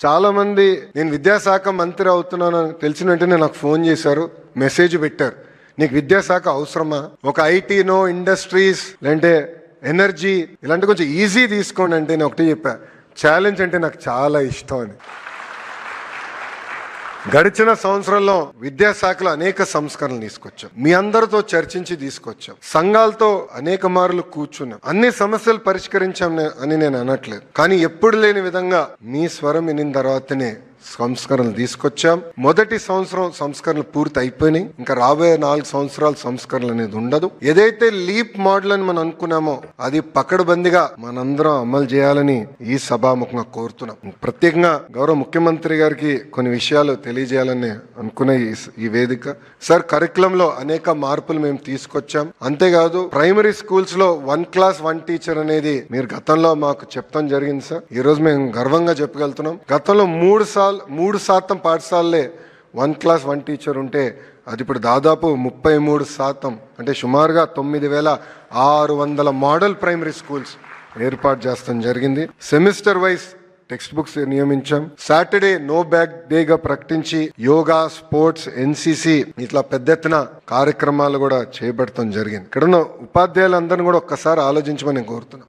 చాలా మంది నేను విద్యాశాఖ మంత్రి అవుతున్నాను అని తెలిసిన వెంటనే నాకు ఫోన్ చేశారు, మెసేజ్ పెట్టారు, నీకు విద్యాశాఖ అవసరమా, ఒక ఐటీనో ఇండస్ట్రీస్ లేదంటే ఎనర్జీ ఇలాంటి కొంచెం ఈజీ తీసుకోండి అంటే నేను ఒకటి చెప్పా, ఛాలెంజ్ అంటే నాకు చాలా ఇష్టం అని. గడిచిన సంవత్సరంలో విద్యాశాఖలో అనేక సంస్కరణలు తీసుకొచ్చాం, మీ అందరితో చర్చించి తీసుకొచ్చాం, సంఘాలతో అనేక మార్లు కూర్చున్నాం, అన్ని సమస్యలు పరిష్కరించాం అని నేను అనట్లేదు, కానీ ఎప్పుడు లేని విధంగా మీ స్వరం వినిన తర్వాతనే సంస్కరణలు తీసుకొచ్చాం. మొదటి సంవత్సరం సంస్కరణలు పూర్తి అయిపోయినాయి, ఇంకా రాబోయే 4 సంవత్సరాలు సంస్కరణలు అనేది ఉండదు. ఏదైతే లీప్ మోడల్ అని మనం అనుకున్నామో అది పకడ్బందీగా మనందరం అమలు చేయాలని ఈ సభాముఖంగా కోరుతున్నాం. ప్రత్యేకంగా గౌరవ ముఖ్యమంత్రి గారికి కొన్ని విషయాలు తెలియజేయాలని అనుకునే ఈ వేదిక. సార్, కరికులంలో అనేక మార్పులు మేము తీసుకొచ్చాం. అంతేకాదు ప్రైమరీ స్కూల్స్ లో 1 క్లాస్ 1 టీచర్ అనేది మీరు గతంలో మాకు చెప్తాం జరిగింది సార్. ఈ రోజు మేము గర్వంగా చెప్పగలుగుతున్నాం. గతంలో 3% పాఠశాలలే 1 క్లాస్ 1 టీచర్ ఉంటే అది ఇప్పుడు దాదాపు 33%, అంటే సుమారుగా 9,600 మోడల్ ప్రైమరీ స్కూల్స్ ఏర్పాటు చేస్తాం జరిగింది. సెమిస్టర్ వైజ్ టెక్స్ట్ బుక్స్ నియమించాం. సాటర్డే నో బ్యాగ్ డేగా ప్రకటించి యోగా, స్పోర్ట్స్, ఎన్సిసి ఇట్లా పెద్ద ఎత్తున కార్యక్రమాలు కూడా చేపడతాం జరిగింది. ఇక్కడ ఉన్న ఉపాధ్యాయులందరినీ కూడా ఒక్కసారి ఆలోచించమని కోరుతున్నాం.